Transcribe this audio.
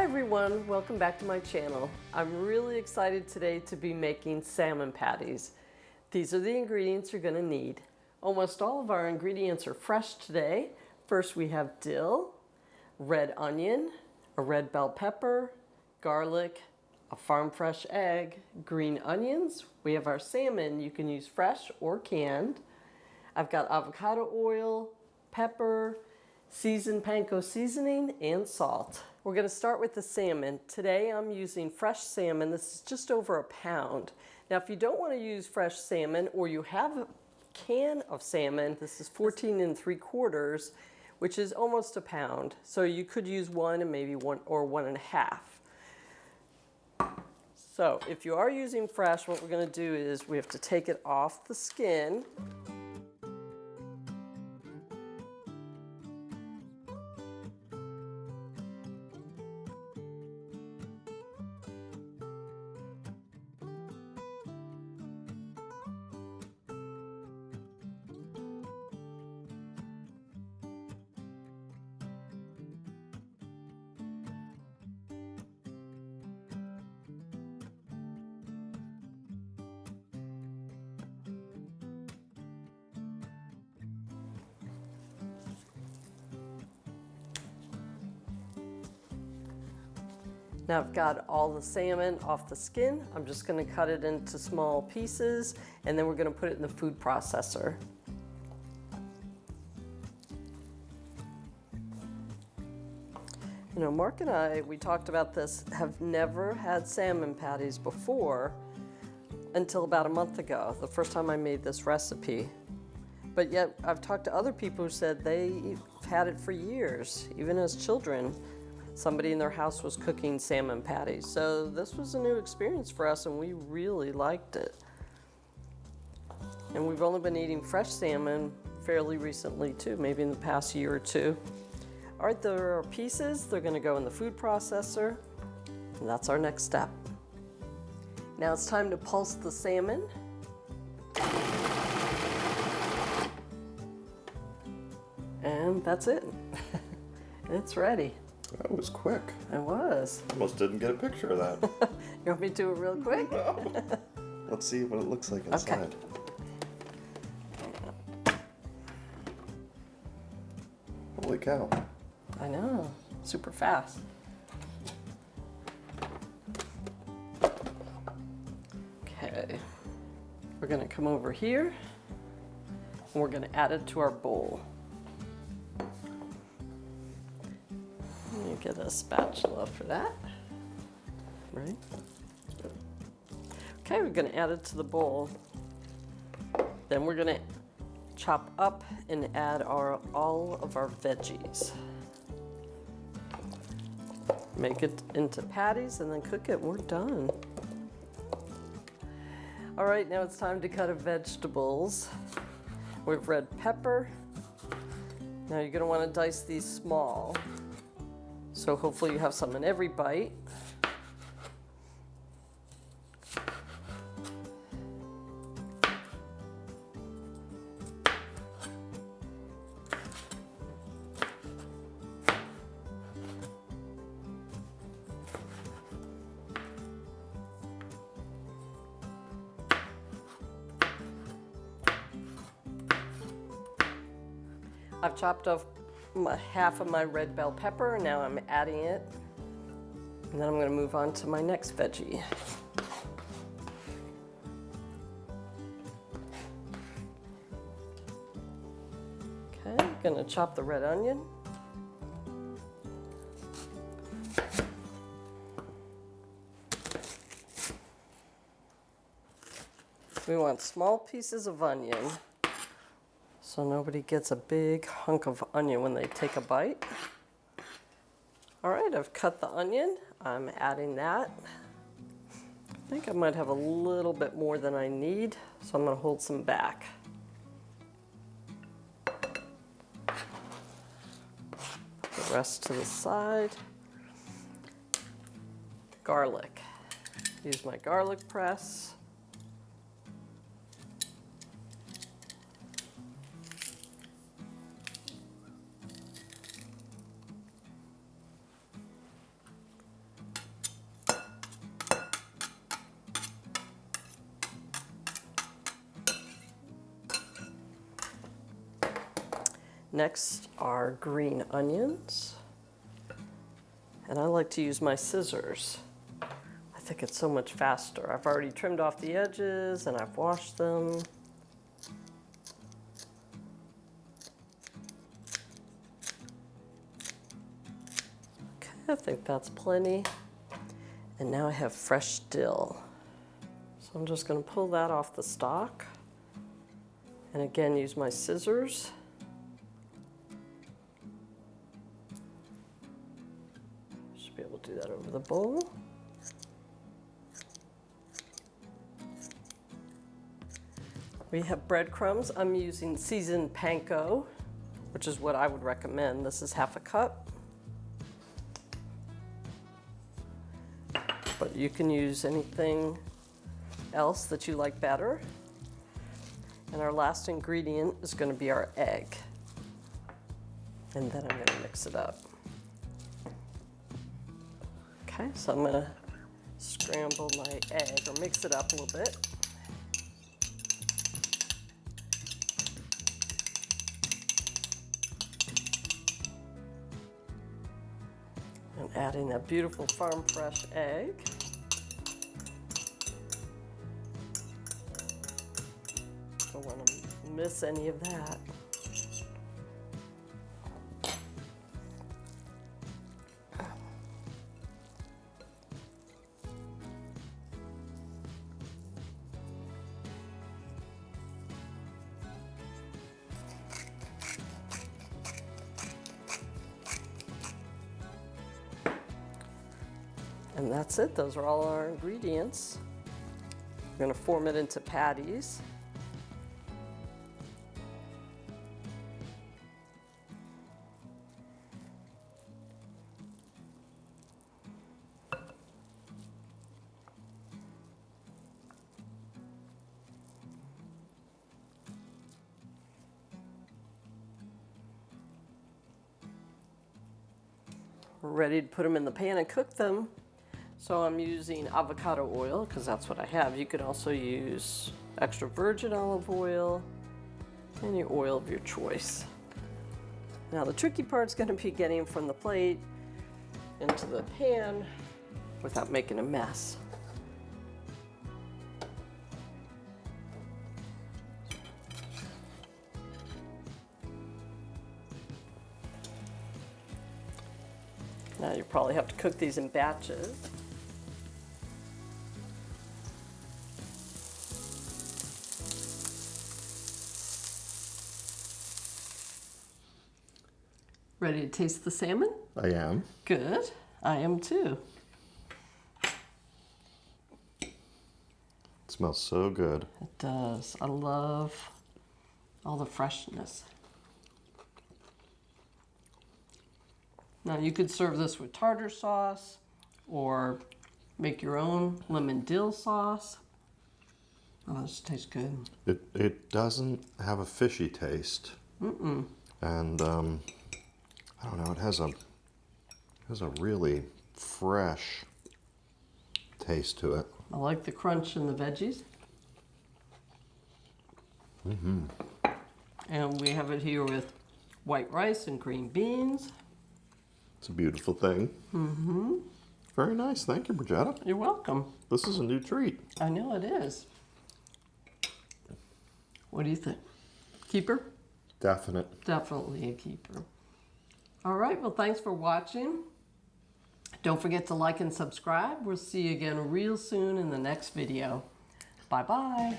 Hi everyone, welcome back to my channel. I'm really excited today to be making salmon patties. These are the ingredients you're going to need. Almost all of our ingredients are fresh today. First we have dill, red onion, a red bell pepper, garlic, a farm fresh egg, green onions. We have our salmon, you can use fresh or canned. I've got avocado oil, pepper, seasoned panko seasoning, and salt. We're going to start with the salmon. Today I'm using fresh salmon. This is just over a pound. Now if you don't want to use fresh salmon or you have a can of salmon, this is 14 3/4, which is almost a pound. So you could use one and maybe one or 1.5. So if you are using fresh, what we're going to do is we have to take it off the skin. Now I've got all the salmon off the skin. I'm just going to cut it into small pieces and then we're going to put it in the food processor. You know, Mark and I, we talked about this, have never had salmon patties before until about a month ago, the first time I made this recipe. But yet I've talked to other people who said they've had it for years, even as children. Somebody in their house was cooking salmon patties. So this was a new experience for us and we really liked it. And we've only been eating fresh salmon fairly recently too, maybe in the past year or two. All right, there are pieces. They're going to go in the food processor. And that's our next step. Now it's time to pulse the salmon. And that's it. It's ready. That was quick. It was. Almost didn't get a picture of that. You want me to do it real quick? No. Let's see what it looks like inside. Okay. Holy cow. I know. Super fast. Okay. We're going to come over here and we're going to add it to our bowl. Get a spatula for that, right? Okay, we're going to add it to the bowl. Then we're going to chop up and add all of our veggies. Make it into patties and then cook it. We're done. All right, now it's time to cut our vegetables. We have red pepper. Now you're going to want to dice these small. So hopefully you have some in every bite. I've chopped off half of my red bell pepper. Now I'm adding it. And then I'm going to move on to my next veggie. Okay, I'm going to chop the red onion. We want small pieces of onion, so nobody gets a big hunk of onion when they take a bite. All right, I've cut the onion. I'm adding that. I think I might have a little bit more than I need, so I'm going to hold some back. Put the rest to the side. Garlic. Use my garlic press. Next are green onions. And I like to use my scissors. I think it's so much faster. I've already trimmed off the edges and I've washed them. Okay, I think that's plenty. And now I have fresh dill. So I'm just going to pull that off the stalk. And again, use my scissors. Should be able to do that over the bowl. We have breadcrumbs. I'm using seasoned Panko, which is what I would recommend. This is half a cup. But you can use anything else that you like better. And our last ingredient is going to be our egg. And then I'm going to mix it up. Okay, so I'm going to scramble my egg or mix it up a little bit. And adding that beautiful farm fresh egg. Don't want to miss any of that. And that's it. Those are all our ingredients. We're going to form it into patties. We're ready to put them in the pan and cook them. So I'm using avocado oil because that's what I have. You could also use extra virgin olive oil, any oil of your choice. Now the tricky part's going to be getting them from the plate into the pan without making a mess. Now you probably have to cook these in batches. Ready to taste the salmon? I am. Good. I am too. It smells so good. It does. I love all the freshness. Now you could serve this with tartar sauce or make your own lemon dill sauce. Oh, this tastes good. It doesn't have a fishy taste. Mm-mm. And I don't know, it has a really fresh taste to it. I like the crunch in the veggies. Mm-hmm. And we have it here with white rice and green beans. It's a beautiful thing. Mm-hmm. Very nice. Thank you, Brigita. You're welcome. This is a new treat. I know it is. What do you think? Keeper? Definite. Definitely a keeper. All right, well, thanks for watching. Don't forget to like and subscribe. We'll see you again real soon in the next video. Bye-bye.